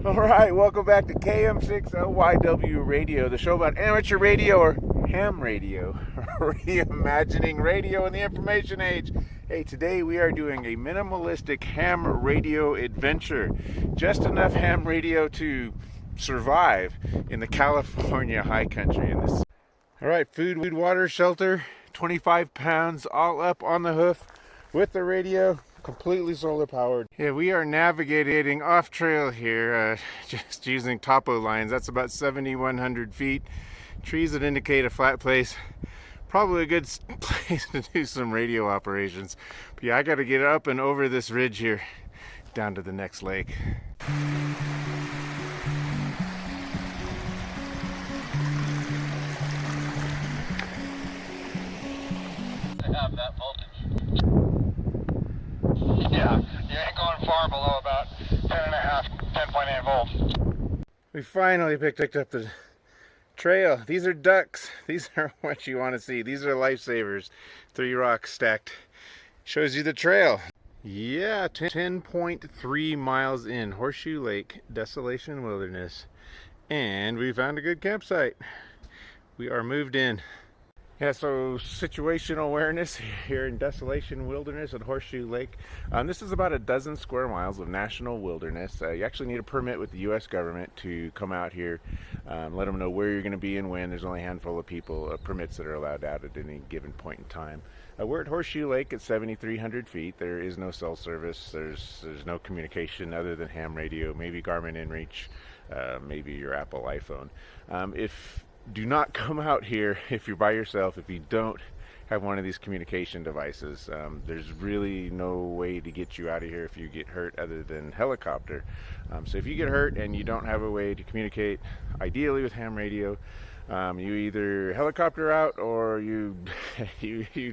All right, welcome back to KM6LYW Radio, the show about amateur radio or ham radio, reimagining radio in the information age. Hey, today we are doing a minimalistic ham radio adventure. Just enough ham radio to survive in the California high country. All right, food, water, shelter, 25 pounds, all up on the hoof with the radio. Completely solar powered. Yeah, we are navigating off trail here, just using topo lines. That's about 7,100 feet. Trees that indicate a flat place. Probably a good place to do some radio operations. But yeah, I got to get up and over this ridge here down to the next lake. I have that voltage. Yeah, you ain't going far below about 10.8 volts. We finally picked up the trail. These are ducks. These are what you want to see. These are lifesavers. 3 rocks stacked. Shows you the trail. Yeah, 10.3 miles in. Horseshoe Lake, Desolation Wilderness. And we found a good campsite. We are moved in. Yeah, so situational awareness here in Desolation Wilderness at Horseshoe Lake. This is about a dozen square miles of national wilderness. You actually need a permit with the U.S. government to come out here. Let them know where you're going to be and when. There's only a handful of people, permits that are allowed out at any given point in time. We're at Horseshoe Lake at 7,300 feet. There is no cell service. There's no communication other than ham radio, maybe Garmin inReach, maybe your Apple iPhone. Do not come out here if you're by yourself, if you don't have one of these communication devices. There's really no way to get you out of here if you get hurt other than helicopter. So if you get hurt and you don't have a way to communicate, ideally with ham radio, you either helicopter out or you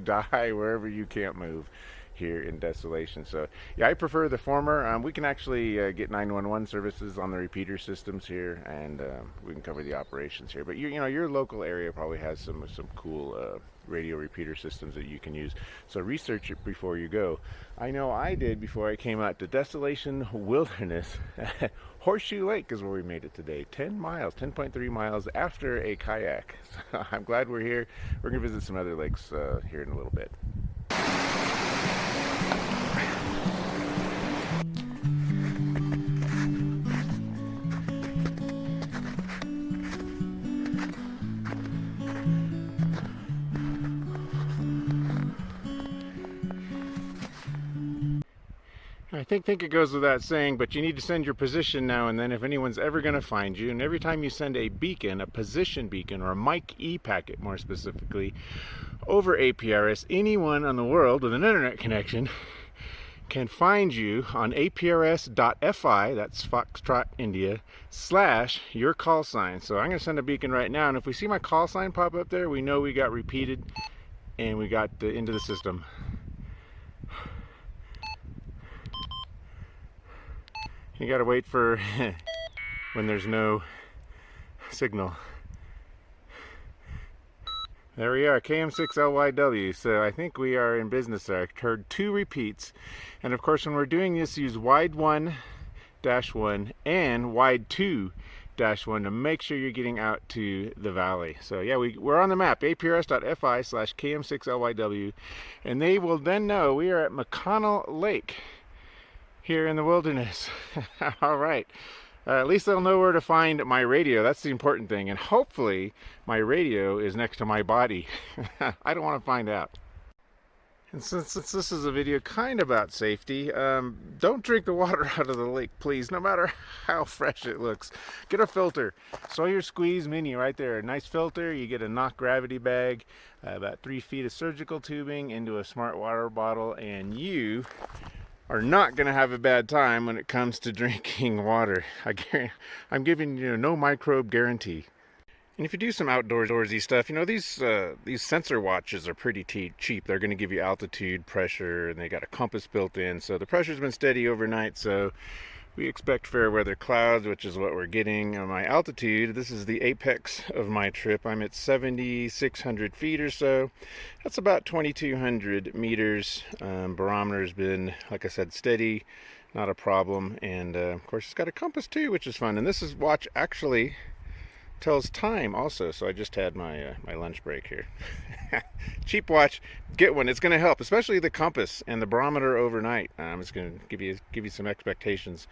die wherever you can't move here in Desolation. So yeah, I prefer the former. We can actually get 911 services on the repeater systems here, and we can cover the operations here. But you know, your local area probably has some cool radio repeater systems that you can use. So research it before you go. I know I did before I came out to Desolation Wilderness. Horseshoe Lake is where we made it today. 10.3 miles after a kayak. So I'm glad we're here. We're gonna visit some other lakes here in a little bit. I think it goes without saying, but you need to send your position now and then if anyone's ever going to find you. And every time you send a beacon, a position beacon, or a Mike E packet more specifically, over APRS, anyone on the world with an internet connection can find you on aprs.fi, that's Foxtrot India, / your call sign. So I'm going to send a beacon right now, and if we see my call sign pop up there, we know we got repeated and we got into the system. You gotta wait for when there's no signal. There we are, KM6LYW. So I think we are in business there. I heard 2 repeats. And of course, when we're doing this, use wide 1-1 and wide 2-1 to make sure you're getting out to the valley. So yeah, we're on the map, aprs.fi / KM6LYW. And they will then know we are at McConnell Lake here in the wilderness. All right. At least they'll know where to find my radio. That's the important thing. And hopefully my radio is next to my body. I don't want to find out. And since this is a video kind of about safety, don't drink the water out of the lake, please, no matter how fresh it looks. Get a filter. Sawyer Squeeze Mini right there. A nice filter. You get a knock gravity bag, about 3 feet of surgical tubing into a smart water bottle, and you are not going to have a bad time when it comes to drinking water. I'm giving you no microbe guarantee. And if you do some outdoorsy stuff, you know, these sensor watches are pretty cheap. They're going to give you altitude, pressure, and they got a compass built in. So the pressure's been steady overnight, so we expect fair weather clouds, which is what we're getting. My altitude, this is the apex of my trip. I'm at 7,600 feet or so. That's about 2,200 meters. Barometer's been, like I said, steady. not a problem. And of course it's got a compass too, which is fun. And this watch actually tells time also, so I just had my my lunch break here. Cheap watch, get one. It's going to help, especially the compass and the barometer overnight. It's going to give you some expectations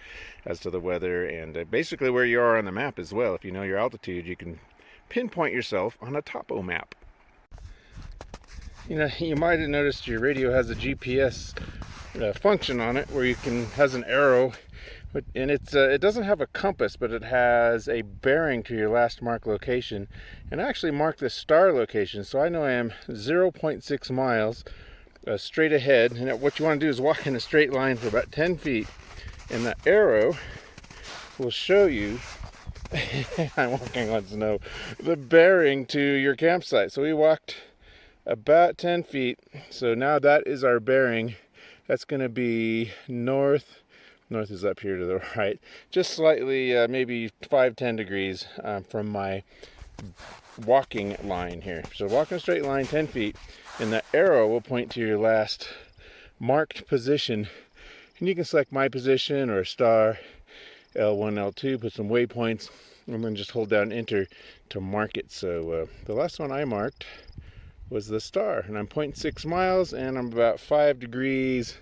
as to the weather and basically where you are on the map as well. If you know your altitude, you can pinpoint yourself on a topo map. You know, you might have noticed your radio has a GPS function on it where has an arrow, and it doesn't have a compass, but it has a bearing to your last marked location. And I actually marked the star location, so I know I am 0.6 miles straight ahead. And what you want to do is walk in a straight line for about 10 feet, and the arrow will show you I'm walking on snow, the bearing to your campsite. So we walked about 10 feet, so now that is our bearing. That's going to be north is up here to the right, just slightly, maybe 5-10 degrees from my walking line here. So walk in a straight line 10 feet, and the arrow will point to your last marked position, and you can select my position or a star, L1, L2, put some waypoints, and then just hold down enter to mark it. So the last one I marked was the star, and I'm 0.6 miles, and I'm about 5 degrees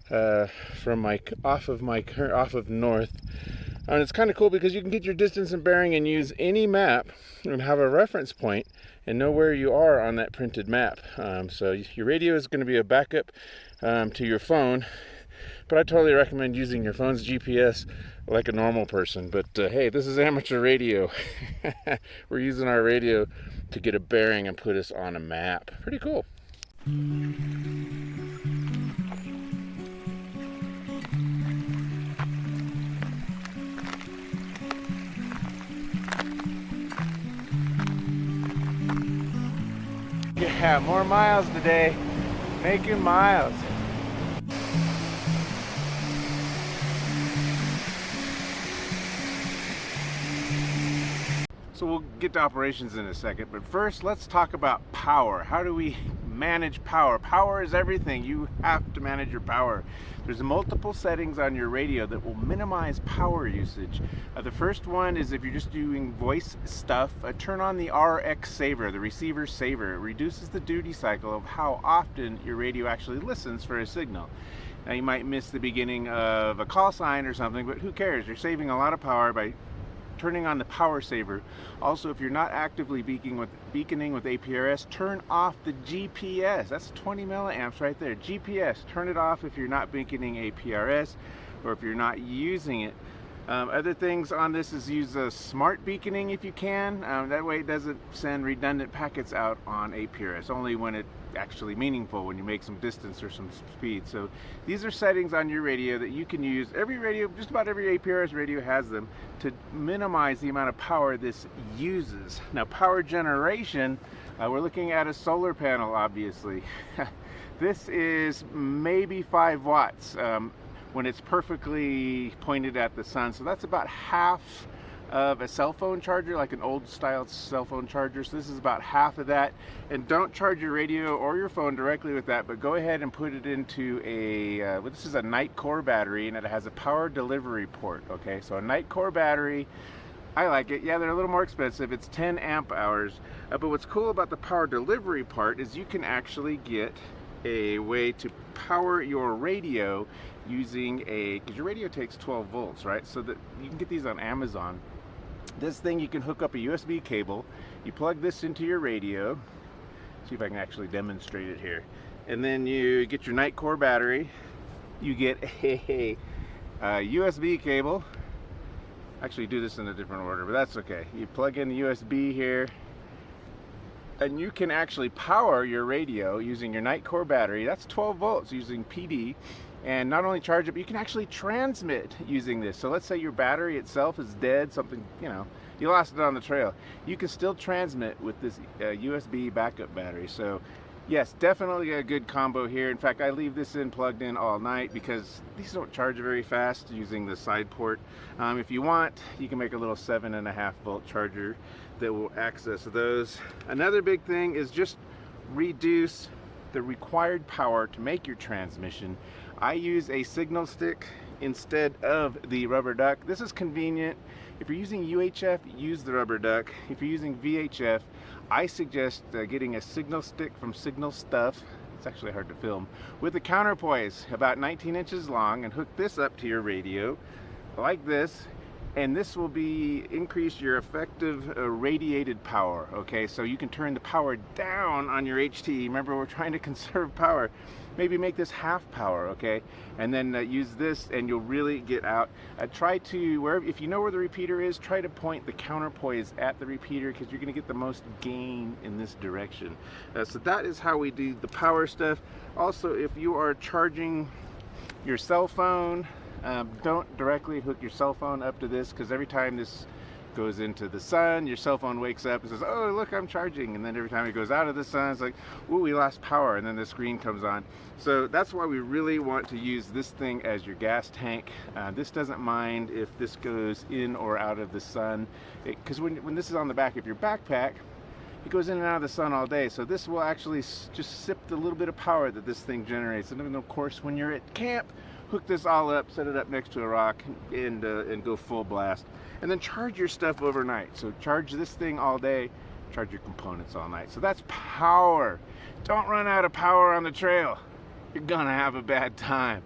from off of north. And it's kind of cool because you can get your distance and bearing and use any map and have a reference point and know where you are on that printed map. So your radio is going to be a backup to your phone, but I totally recommend using your phone's GPS like a normal person. But hey, this is amateur radio. We're using our radio to get a bearing and put us on a map. Pretty cool. Yeah, more miles today. Making miles. So we'll get to operations in a second, but first let's talk about power. How do we manage power? Power is everything. You have to manage your power. There's multiple settings on your radio that will minimize power usage. The first one is if you're just doing voice stuff, turn on the RX saver, the receiver saver. It reduces the duty cycle of how often your radio actually listens for a signal. Now you might miss the beginning of a call sign or something, but who cares? You're saving a lot of power by turning on the power saver. Also, if you're not actively beaconing with APRS, turn off the GPS. That's 20 milliamps right there. GPS, turn it off if you're not beaconing APRS or if you're not using it. Other things on this is use a smart beaconing if you can. That way it doesn't send redundant packets out on APRS, only when it's actually meaningful, when you make some distance or some speed. So these are settings on your radio that you can use. Every radio, just about every APRS radio has them to minimize the amount of power this uses. Now power generation, we're looking at a solar panel, obviously. This is maybe 5 watts. When it's perfectly pointed at the sun. So that's about half of a cell phone charger, like an old style cell phone charger. So this is about half of that. And don't charge your radio or your phone directly with that, but go ahead and put it into well, this is a Nitecore battery, and it has a power delivery port. Okay, so a Nitecore battery, I like it. Yeah, they're a little more expensive. It's 10 amp hours. But what's cool about the power delivery part is you can actually get a way to power your radio using because your radio takes 12 volts, right? So that you can get these on Amazon. This thing, you can hook up a USB cable, you plug this into your radio, see if I can actually demonstrate it here, and then you get your Nitecore battery, you get a USB cable. Actually do this in a different order, but that's okay. You plug in the USB here, and you can actually power your radio using your Nitecore battery. That's 12 volts using PD. And not only charge it, but you can actually transmit using this. So let's say your battery itself is dead, something, you lost it on the trail. You can still transmit with this USB backup battery. So yes, definitely a good combo here. In fact, I leave this plugged in all night because these don't charge very fast using the side port. If you want, you can make a little 7.5 volt charger that will access those. Another big thing is just reduce the required power to make your transmission. I use a signal stick instead of the rubber duck. This is convenient. If you're using UHF, use the rubber duck. If you're using VHF, I suggest getting a signal stick from Signal Stuff. It's actually hard to film. With a counterpoise about 19 inches long, and hook this up to your radio like this. And this will increase your effective radiated power, okay? So you can turn the power down on your HT. Remember, we're trying to conserve power. Maybe make this half power, okay? And then use this and you'll really get out. Try to, if you know where the repeater is, try to point the counterpoise at the repeater, because you're gonna get the most gain in this direction. So that is how we do the power stuff. Also, if you are charging your cell phone, don't directly hook your cell phone up to this, because every time this goes into the sun, your cell phone wakes up and says, oh look, I'm charging, and then every time it goes out of the sun, it's like, ooh, we lost power, and then the screen comes on. So that's why we really want to use this thing as your gas tank. This doesn't mind if this goes in or out of the sun, because when this is on the back of your backpack, it goes in and out of the sun all day, so this will actually just sip the little bit of power that this thing generates. And then of course when you're at camp, hook this all up, set it up next to a rock, and go full blast. And then charge your stuff overnight. So charge this thing all day, charge your components all night. So that's power. Don't run out of power on the trail. You're gonna have a bad time.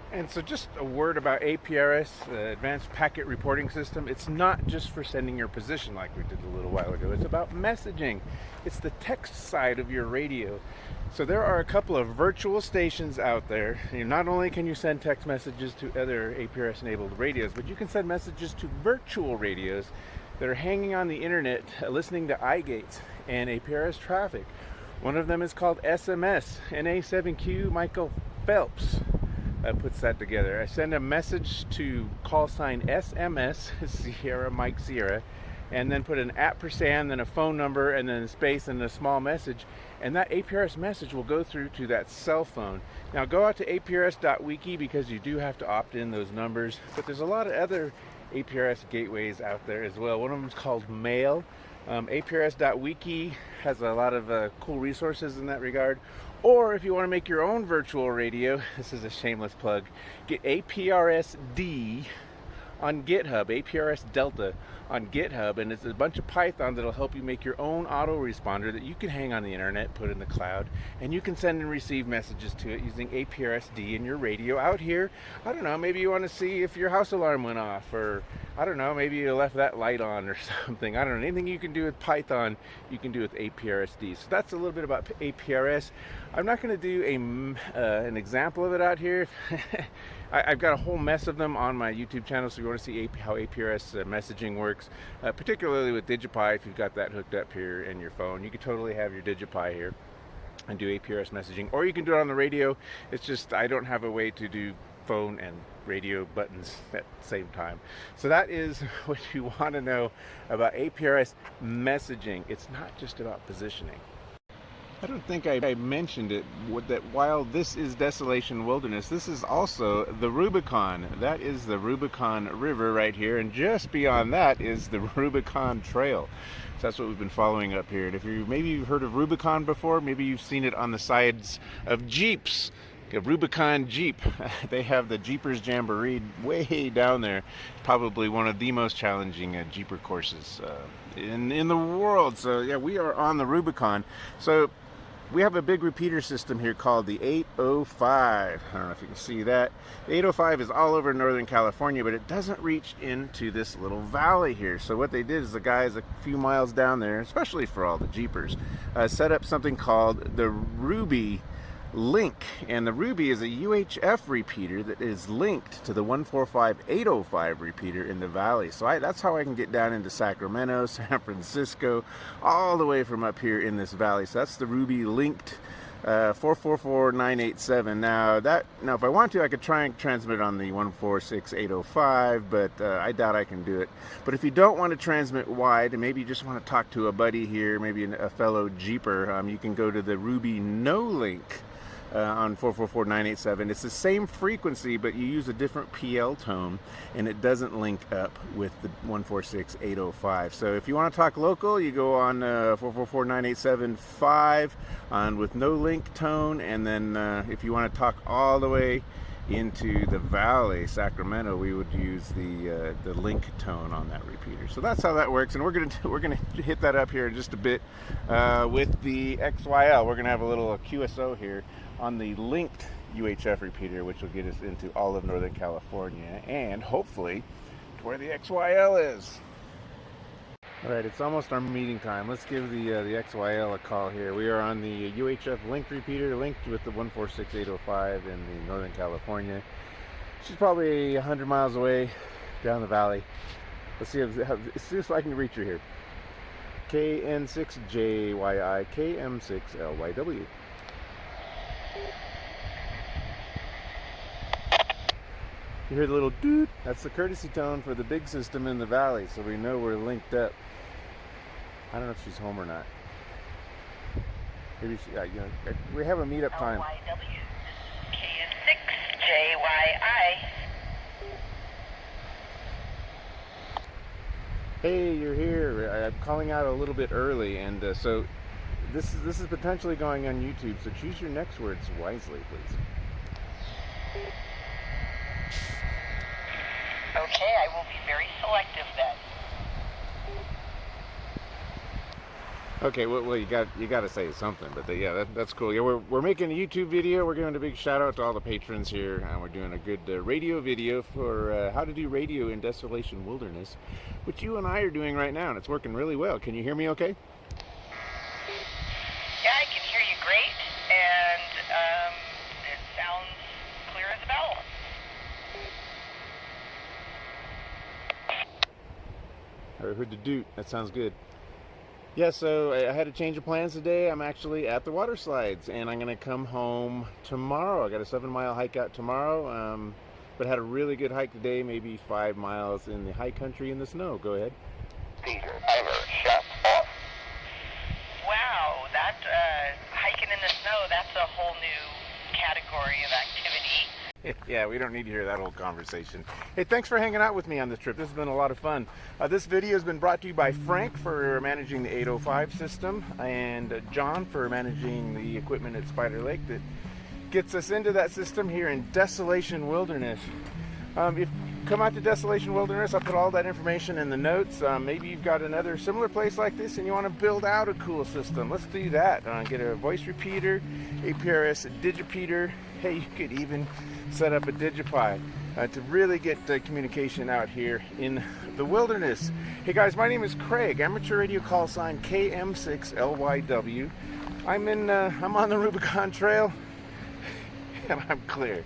And so just a word about APRS, Advanced Packet Reporting System. It's not just for sending your position like we did a little while ago. It's about messaging. It's the text side of your radio. So there are a couple of virtual stations out there. Not only can you send text messages to other APRS enabled radios, but you can send messages to virtual radios that are hanging on the internet, listening to iGates and APRS traffic. One of them is called SMS. NA7Q Michael Phelps puts that together. I send a message to call sign SMS, Sierra Mike Sierra, and then put an @, then a phone number, and then a space and a small message, and that APRS message will go through to that cell phone. Now go out to aprs.wiki, because you do have to opt in those numbers, but there's a lot of other APRS gateways out there as well. One of them is called Mail. aprs.wiki has a lot of cool resources in that regard. Or if you want to make your own virtual radio, this is a shameless plug, get APRSD on GitHub, APRS Delta on GitHub, and it's a bunch of Python that'll help you make your own autoresponder that you can hang on the internet, put in the cloud, and you can send and receive messages to it using APRSD in your radio out here. I don't know, maybe you want to see if your house alarm went off, or I don't know, maybe you left that light on or something. I don't know, anything you can do with Python, you can do with APRSD. So that's a little bit about APRS. I'm not going to do an example of it out here. I've got a whole mess of them on my YouTube channel, so if you want to see how APRS messaging works, particularly with DigiPi. If you've got that hooked up here in your phone, you could totally have your DigiPi here and do APRS messaging, or you can do it on the radio. It's just I don't have a way to do phone and radio buttons at the same time. So that is what you want to know about APRS messaging. It's not just about positioning. I don't think I mentioned it, that while this is Desolation Wilderness, this is also the Rubicon. That is the Rubicon River right here, and just beyond that is the Rubicon Trail. So that's what we've been following up here. And if maybe you've heard of Rubicon before, maybe you've seen it on the sides of Jeeps. A Rubicon Jeep. They have the Jeepers Jamboree way down there. Probably one of the most challenging Jeeper courses in the world. So yeah, we are on the Rubicon. So we have a big repeater system here called the 805. I don't know if you can see that. The 805 is all over Northern California, but it doesn't reach into this little valley here. So what they did is the guys a few miles down there, especially for all the Jeepers, set up something called the Ruby Link. And the Ruby is a UHF repeater that is linked to the 145/805 repeater in the valley. So that's how I can get down into Sacramento, San Francisco, all the way from up here in this valley. So that's the Ruby linked 444-987. Now if I want to, I could try and transmit on the 146/805, but I doubt I can do it. But if you don't want to transmit wide, and maybe you just want to talk to a buddy here, maybe a fellow Jeeper, you can go to the Ruby No Link on 444-987. It's the same frequency, but you use a different PL tone, and it doesn't link up with the 146/805. So if you want to talk local, you go on 444-987.5 on with no link tone, and then if you want to talk all the way into the valley, Sacramento, we would use the link tone on that repeater. So that's how that works, and we're gonna hit that up here in just a bit with the XYL. We're gonna have a little QSO here on the linked UHF repeater, which will get us into all of Northern California and hopefully to where the XYL is. All right, it's almost our meeting time. Let's give the XYL a call here. We are on the UHF link repeater, linked with the 146805 in the Northern California. She's probably 100 miles away down the valley. Let's see if I can reach her here. KN6JYI, KM6LYW. You hear the little doot? That's the courtesy tone for the big system in the valley, so we know we're linked up. I don't know if she's home or not. Maybe she, we have a meetup time. LYW, KN6JYI. Hey, you're here. I'm calling out a little bit early, and so this is potentially going on YouTube. So choose your next words wisely, please. Okay, I will be very selective then. Okay, well you got to say something, but yeah, that's cool. Yeah, we're making a YouTube video. We're giving a big shout out to all the patrons here, and we're doing a good radio video for how to do radio in Desolation Wilderness, which you and I are doing right now, and it's working really well. Can you hear me okay? Yeah, I can hear you great, and it sounds clear as a bell. I heard the doot. That sounds good. Yeah, so I had a change of plans today. I'm actually at the water slides, and I'm going to come home tomorrow. I got a 7-mile hike out tomorrow, but had a really good hike today, maybe 5 miles in the high country in the snow. Go ahead. Peter, timer, shut off. Wow, that hiking in the snow, that's a whole new category of activity. Yeah, we don't need to hear that whole conversation. Hey, thanks for hanging out with me on this trip. This has been a lot of fun. This video has been brought to you by Frank for managing the 805 system, and John for managing the equipment at Spider Lake that gets us into that system here in Desolation Wilderness. If you come out to Desolation Wilderness, I'll put all that information in the notes. Maybe you've got another similar place like this and you want to build out a cool system. Let's do that. Get a voice repeater, APRS, a digipeater. Hey, you could even set up a Digipie to really get communication out here in the wilderness. Hey guys, my name is Craig, amateur radio call sign KM6LYW. I'm on the Rubicon Trail and I'm clear.